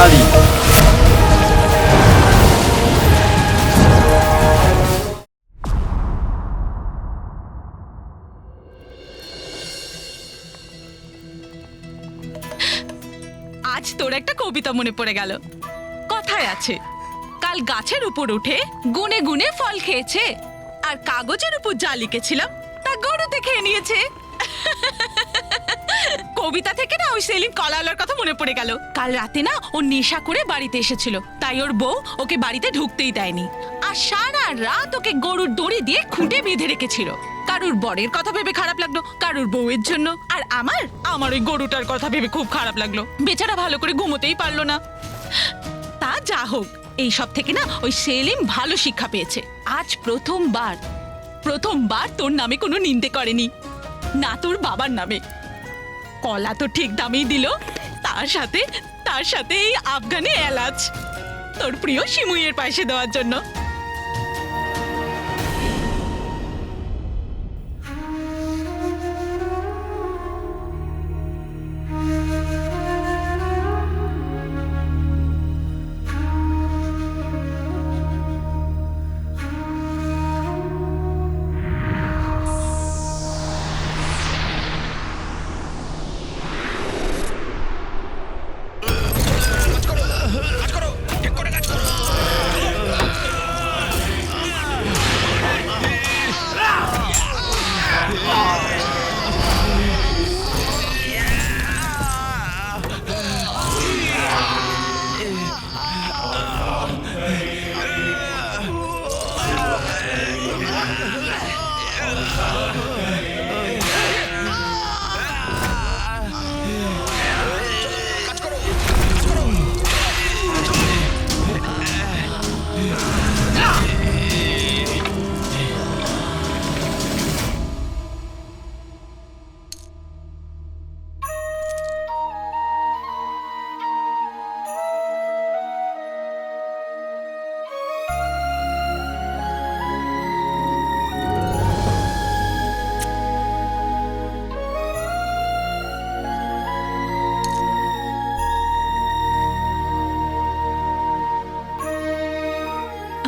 নারী। আজ তোর একটা কবিতা মনে পড়ে গেল। কথায় আছে, কাল গাছের উপর উঠে গুনে গুনে ফল খেয়েছে, আর কাগজের উপর যা লিখেছিলাম তা গরুতে খেয়ে নিয়েছে। কবিতা থেকে না ওই সেলিম কলাওয়ালার কথা মনে পড়ে গেল। কাল রাতে না ও নেশা করে বাড়িতে এসেছিল, তাই ওর বউ ওকে বাড়িতে ঢুকতেই দেয়নি, আর সারা রাত ওকে গরুর দড়ি দিয়ে খুঁটে বেঁধে রেখেছিল। কারুর বরের কথা ভেবে খারাপ লাগলো, কারুর বউয়ের জন্য, আর আমার ওই গরুটার কথা ভেবে খুব খারাপ লাগলো। বেচারা ভালো করে ঘুমোতেই পারলো না। তা যা হোক, এই সব থেকে না ওই সেলিম ভালো শিক্ষা পেয়েছে। আজ প্রথমবার তোর নামে কোনো নিন্দে করেনি, না তোর বাবার নামে। কলা তো ঠিক দামেই দিল, তার সাথে এই আফগানি এলাচ, তোর প্রিয় শিমুইয়ের পাশে দেওয়ার জন্য।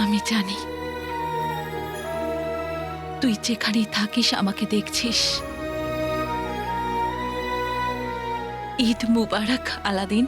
আমি জানি তুই যেখানেই থাকিস আমাকে দেখছিস। ঈদ মুবারক আলাদিন।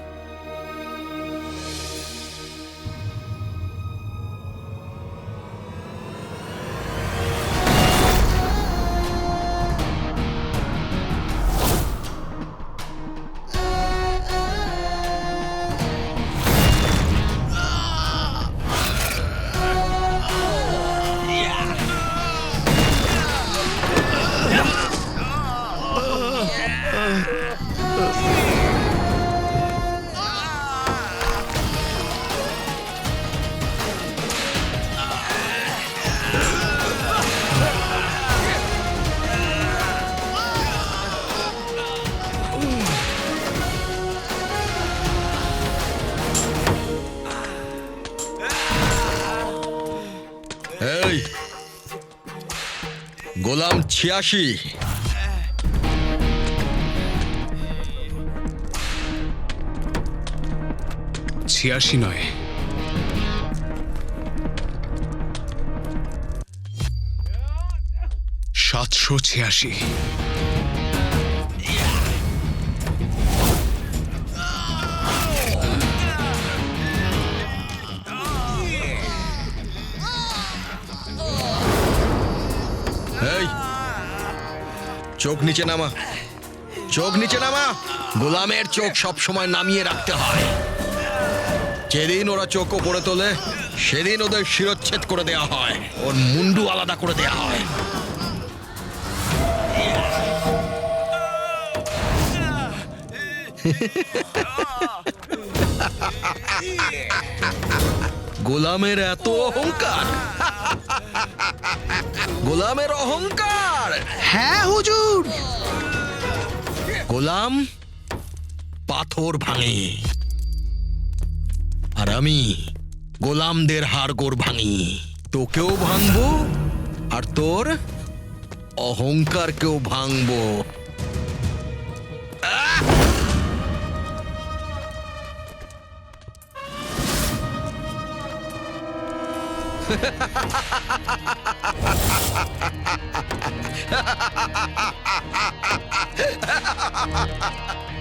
এই গোলাম ৮৬, নয়, ৭৮৬। এই চোখ নিচে নামা, চোখ নিচে নামা। গোলামের চোখ সব সময় নামিয়ে রাখতে হয়। যেদিন ওরা চোখ ওপরে তোলে সেদিন ওদের শিরচ্ছেদ করে দেয়া হয়, ওর মুন্ডু আলাদা করে দেয়া হয়। গোলামের এত অহংকার, গোলামের অহংকার। হ্যাঁ হুজুর। গোলাম পাথর ভাঙে, আর আমি গোলামদের হাড়গোড় ভাঙি। তোকেও ভাঙবো আর তোর অহংকারকেও ভাঙবো।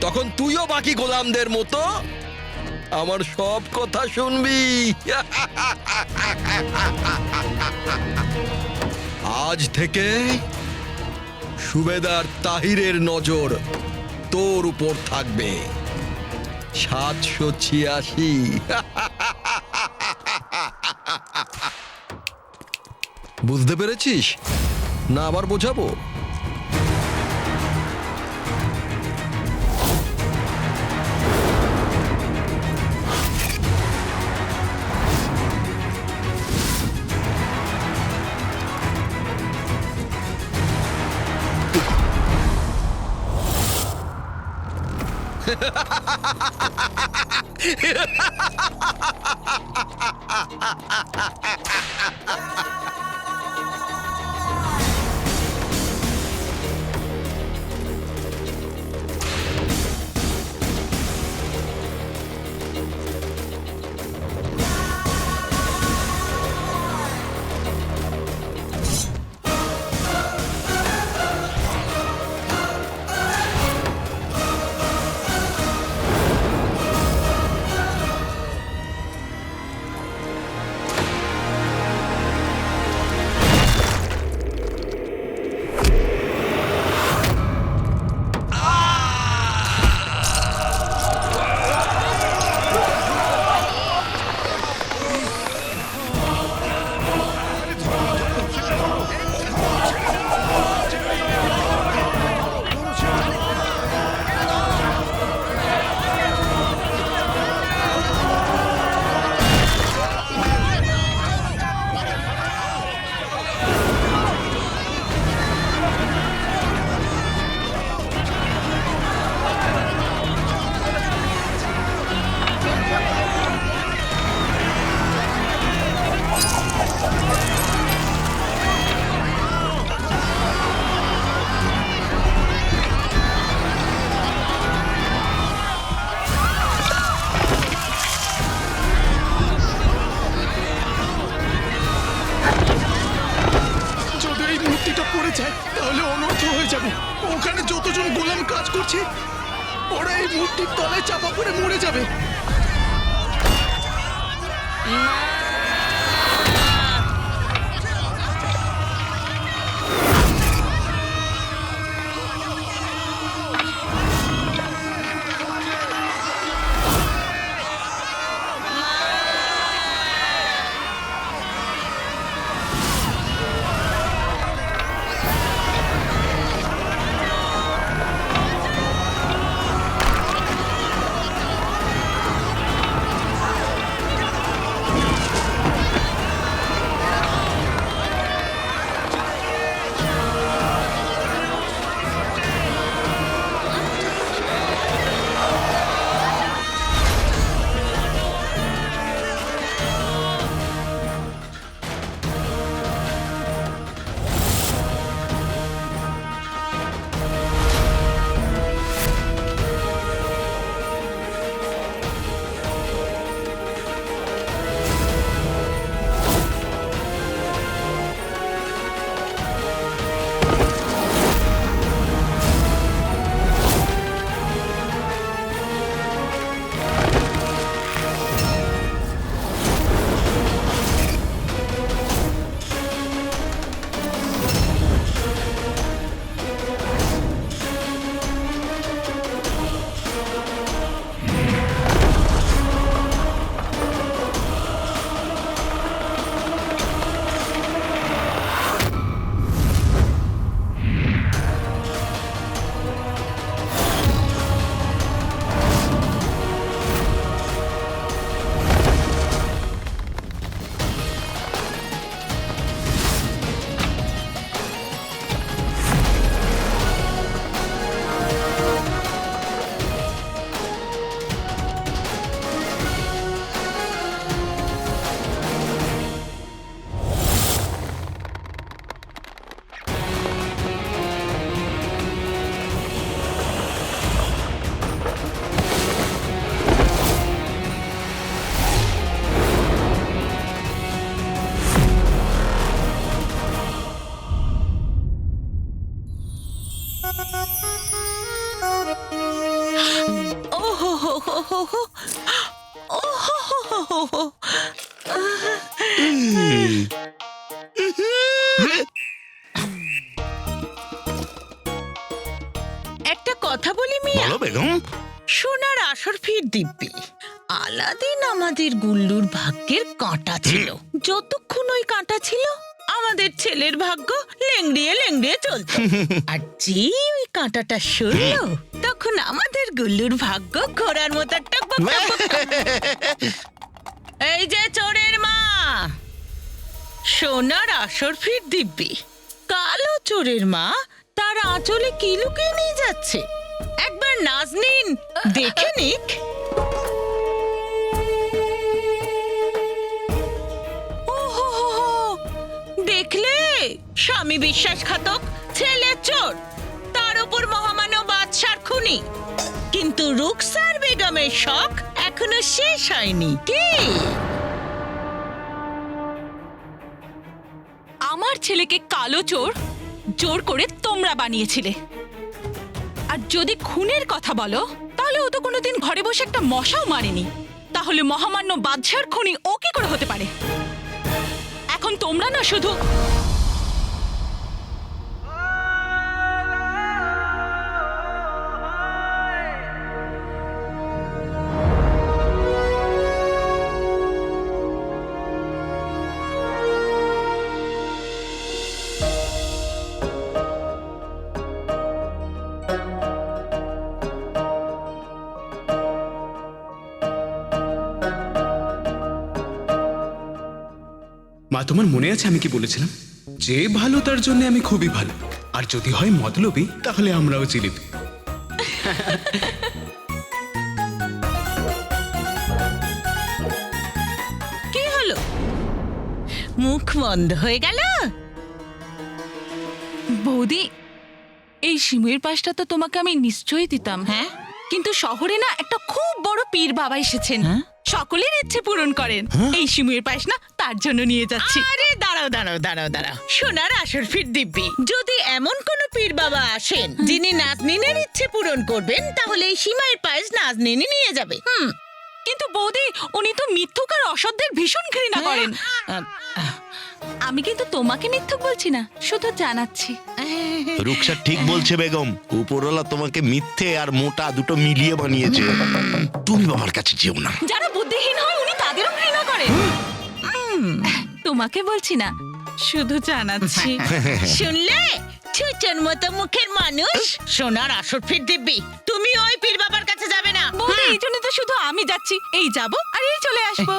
তখন তুইও বাকি গোলামদের মতো আমার সব কথা শুনবি। আজ থেকে সুবেদার তাহিরের নজর তোর উপর থাকবে। 786। বুঝতে পেরেছিস না? আবার বোঝাবো? তাহলে অনর্থ হয়ে যাবে। ওখানে যতজন গোলাম কাজ করছে ওরা এই মূর্তির তলায় চাপা পড়ে মরে যাবে। হো হো হো। ও হো হো হো হো হো। একটা কথা বলি মিয়া, বলো বেগম। সোনার আসর ফির দিব্যি। আলাদিন আমাদের গুল্লুর ভাগ্যের কাঁটা ছিল। যতক্ষণ ওই কাঁটা ছিল আমাদের ছেলের ভাগ্য লেংড়িয়ে লেংড়িয়ে চলত। আর যেই ওই কাঁটাটা সরল তখন আমাদের গুল্লুর ভাগ্য ঘোড়ার মতো টকবক টকবক টকবক। এই যে চোরের মা, সোনার আসর ফির দিব্যি। কালো চোরের মা তার আঁচলে কি লুকিয়ে নিয়ে যাচ্ছে একবার নাজনীন দেখে নিক। ওহো হো হো, দেখলে স্বামী বিশ্বাসঘাতক, ছেলে চোর, তার উপর মহামানব বাদশার খুনি। কিন্তু রুকসার বেগমের শখ এখনো শেষ হয়নি কি? আমার ছেলেকে কালো চোর জোর করে তোমরা বানিয়েছিলে। আর যদি খুনের কথা বলো তাহলে ও তো কোনোদিন ঘরে বসে একটা মশাও মারেনি। তাহলে মহামান্য বাদশার খুনি ও কি করে হতে পারে? এখন তোমরা না শুধু মা, তোমার মনে আছে আমি কি বলেছিলাম? যে ভালো তার জন্য আমি খুবই ভালো, আর যদি হয় মতলবি তাহলে আমরাও জিলিপি। কি হলো, মুখ বন্ধ হয়ে গেল? বৌদি, এই শিমুয়ের পাশটা তো তোমাকে আমি নিশ্চয়ই দিতাম। হ্যাঁ, কিন্তু শহরে না একটা খুব বড় পীর বাবা এসেছেন। হ্যাঁ? সকলের ইচ্ছে পূরণ করেন। এই শিমুয়ের পাশ না তার জন্য নিয়ে যাচ্ছি। আরে দাঁড়াও দাঁড়াও দাঁড়াও দাঁড়াও, সোনার আসর ফির দিব্যি। যদি এমন কোন পীর বাবা আসেন যিনি নাজনীনের ইচ্ছে পূরণ করবেন, তাহলে এই সীমায়ের পায়েস নাজনীনই নিয়ে যাবে। কিন্তু বৌদি, উনি তো মিথ্যুক আর অসত্যের ভীষণ ঘৃণা করেন। আমি কিন্তু তোমাকে মিথ্যুক বলছি না, শুধু জানাচ্ছি। রুকসা ঠিক বলছে বেগম, উপরওয়ালা তোমাকে মিথ্যে আর মোটা দুটো মিলিয়ে বানিয়েছে। তুমি বাবার কাছে যেও না। যারা বুদ্ধিহীন হয় উনি তাদেরও ঘৃণা করেন। তোমাকে বলছি না, শুধু জানাচ্ছি। শুনলে, ছুচোর মতো মুখের মানুষ। সোনার আসর ফির দিব্যি, তুমি ওই পীর বাবার কাছে যাবে না। বৌদি, এই জন্য তো শুধু আমি যাচ্ছি। এই যাব আর এই চলে আসবো।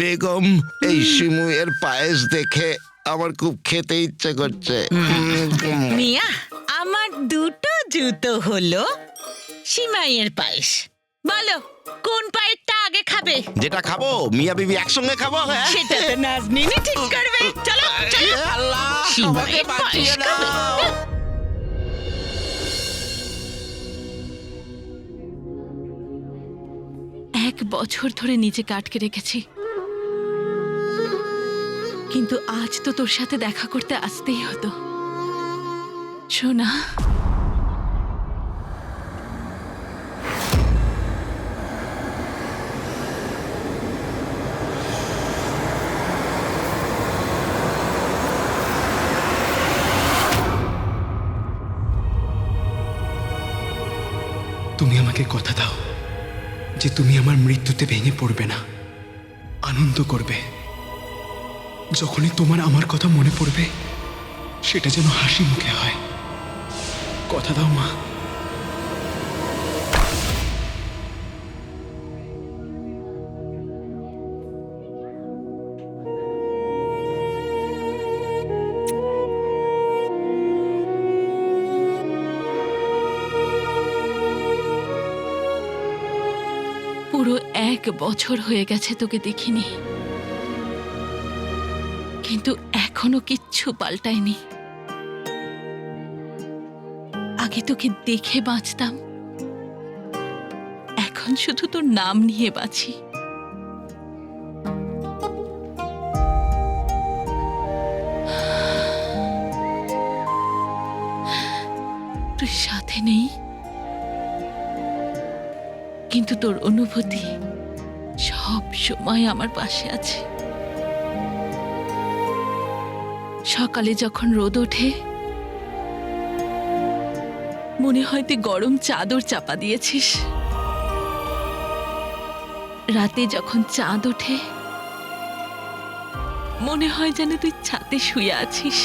বেগম, এই শিমুয়ের পায়েস দেখে আমার খুব খেতে ইচ্ছে করছে। মিয়া, আমার দুটো জুতো হলো সিমাইয়ের পায়েস। বলো কোন পায়েসটা আগে খাবে? যেটা খাবো মিয়া বিবি একসঙ্গে খাবো। হ্যাঁ? সেটা তো নাজনীনই ঠিক করবে। চলো চলো, আল্লাহ, সিমাইয়ের আমাকে বাঁচিয়ে পায়েস খাবে। দাও। 1 বছর ধরে নিজেকে আটকে রেখেছি, কিন্তু আজ তো তোর সাথে দেখা করতে আসতেই হতো। সোনা, তুমি আমাকে কথা দাও যে তুমি আমার মৃত্যুতে ভেঙে পড়বে না, আনন্দ করবে। যখনই তোমার আমার কথা মনে পড়বে সেটা যেন হাসি মুখে হয়। কথা দাও মা। পুরো 1 বছর হয়ে গেছে তোকে দেখিনি, কিন্তু এখনো কিচ্ছু পাল্টায়নি। আগে তোকে দেখে বাঁচতাম, এখন শুধু তোর নাম নিয়ে বাঁচি। কিন্তু তোর অনুভূতি সব সময় আমার পাশে আছে। সকালে যখন রোদ ওঠে মনে হয় তুই গরম চাদর চাপা দিয়েছিস, রাতে যখন চাঁদ ওঠে মনে হয় যেন তুই ছাদে শুয়ে আছিস,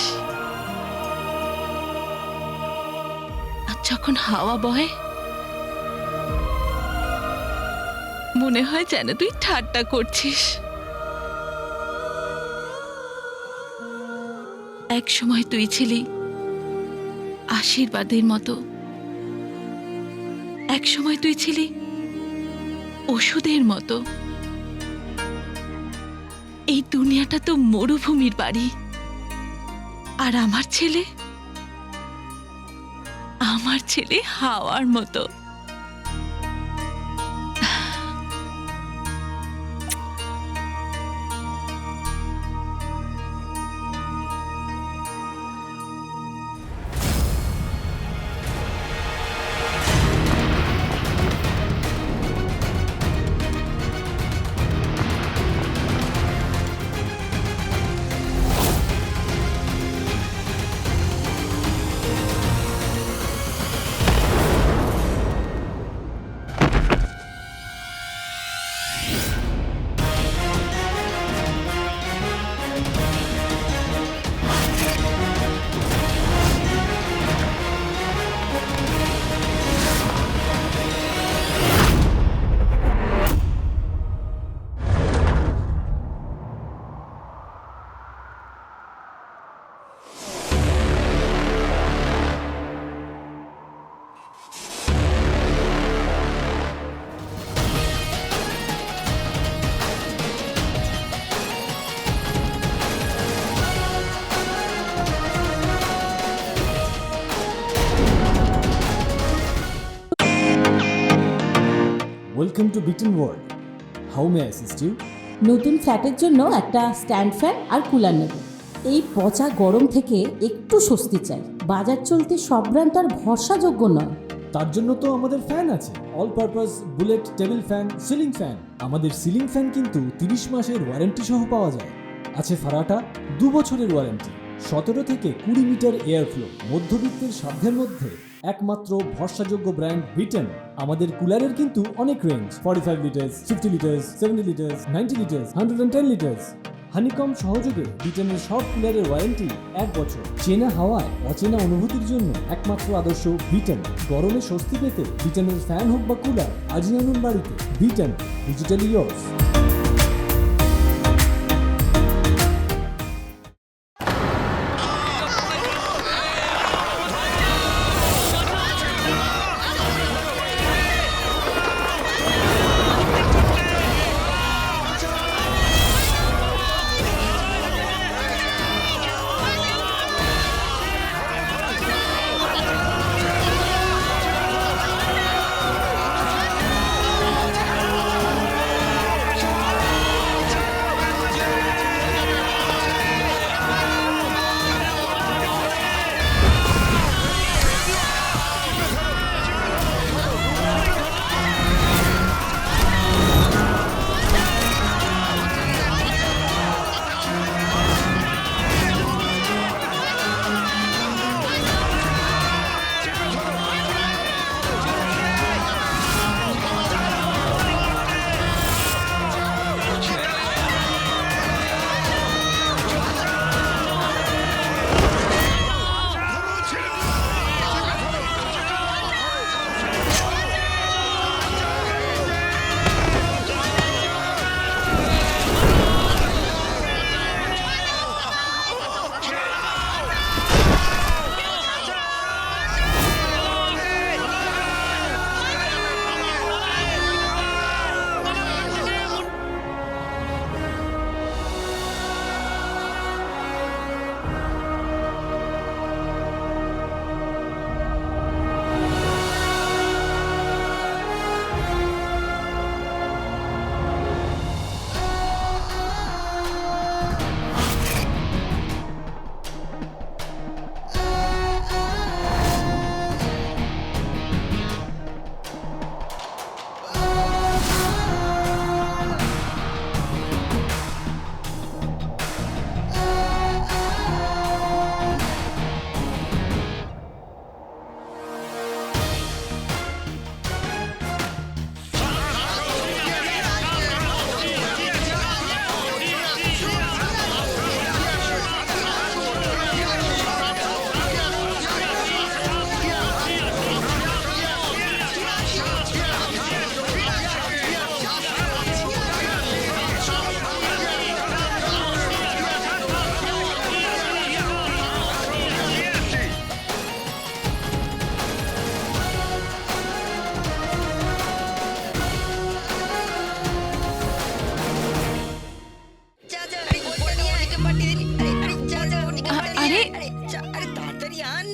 আর যখন হাওয়া বয় মনে হয় যেন তুই ঠাট্টা করছিস। এক সময় তুই ছিলি আশীর্বাদের মতো, এক সময় তুই ছিলি ওষুধের মতো। এই দুনিয়াটা তো মরুভূমির বাড়ি, আর আমার ছেলে হাওয়ার মতো। Welcome to Beaten World. How may I assist you? নতুন ফ্ল্যাটের জন্য একটা স্ট্যান্ড ফ্যান আর কুলার নেব। এই পচা গরম থেকে একটু স্বস্তি চাই। বাজার চলতে সব ব্র্যান্ড আর ভরসাযোগ্য নয়। তার জন্য তো আমাদের ফ্যান আছে, all purpose bullet table fan, ceiling fan. আমাদের সিলিং ফ্যান কিন্তু 30 মাসের ওয়ারেন্টি সহ পাওয়া যায়। আছে ফারাটা 2 বছরের ওয়ারেন্টি, 17 থেকে 20 মিটার এয়ার ফ্লো, মধ্যবিত্তের সাধ্যের মধ্যে একমাত্র ভরসাযোগ্য ব্র্যান্ড বিটেন। আমাদের কুলারের কিন্তু অনেক range, 45 litres, 50 litres, 70 litres, 90 litres, 110 litres. Honeycomb সহযোগে বিটেনের সব কুলারের ওয়ারেন্টি 1 বছর। চেনা হাওয়ায় অচেনা অনুভূতির জন্য একমাত্র আদর্শ বিটেন। গরমে স্বস্তি পেতে বিটেনের ফ্যান হোক বা কুলার, আজই আনুন বাড়িতে। Beaten, digitally years.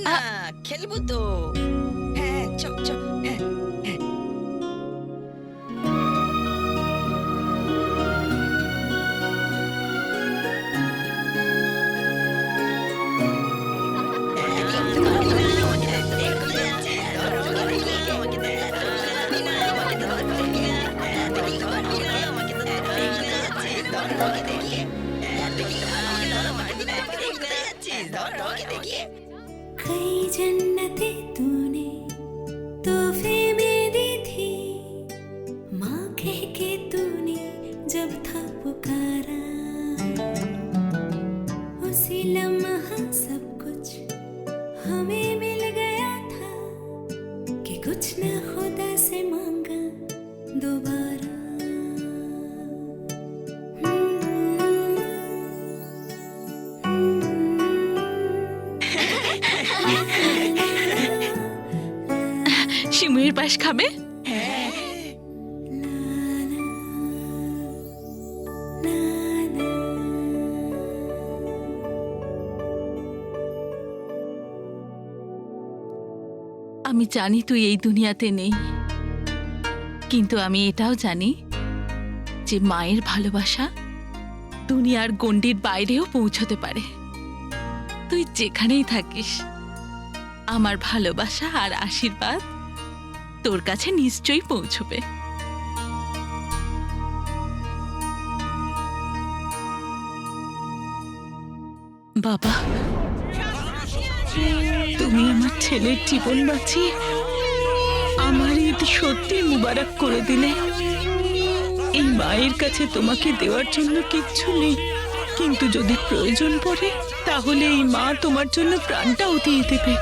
না খেলবো তো। হ্যাঁ চল চল। হ্যাঁ कई जन्नतें तूने तोहफे में दी थी, माँ कह के तूने जब था पुकारा, उसी लम्हा सब कुछ हमें मिल गया था कि कुछ न खुदा से मांगा दोबारा। শিমুয়ের পাশ খাবে? আমি জানি তুই এই দুনিয়াতে নেই, কিন্তু আমি এটাও জানি যে মায়ের ভালোবাসা দুনিয়ার গণ্ডির বাইরেও পৌঁছতে পারে। তুই যেখানেই থাকিস, আমার ভালোবাসা আর আশীর্বাদ তোর কাছে নিশ্চয়ই পৌঁছবে। বাবা, তুমি আমার ছেলের জীবন বাঁচিয়ে আমার ঈদ সত্যি মুবারক করে দিলে। এই মায়ের কাছে তোমাকে দেওয়ার জন্য কিচ্ছু নেই, কিন্তু যদি প্রয়োজন পড়ে তাহলে এই মা তোমার জন্য প্রাণটাও দিয়ে দেবে।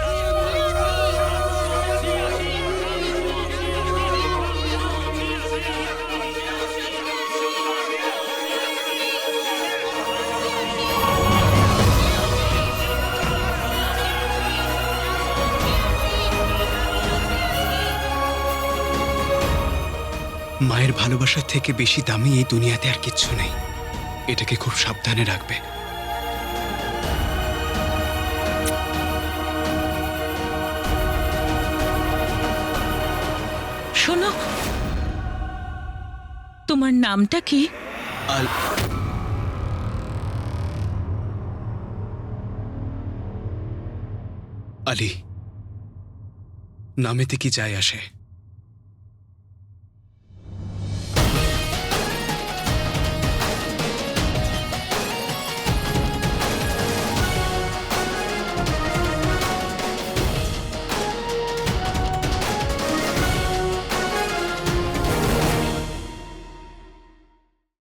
মায়ের ভালোবাসার থেকে বেশি দামি এই দুনিয়াতে আর কিচ্ছু নেই। এটাকে খুব সাবধানে রাখবে। শোনো, তোমার নামটা কি? আলী। নামেতে কি যায় আসে?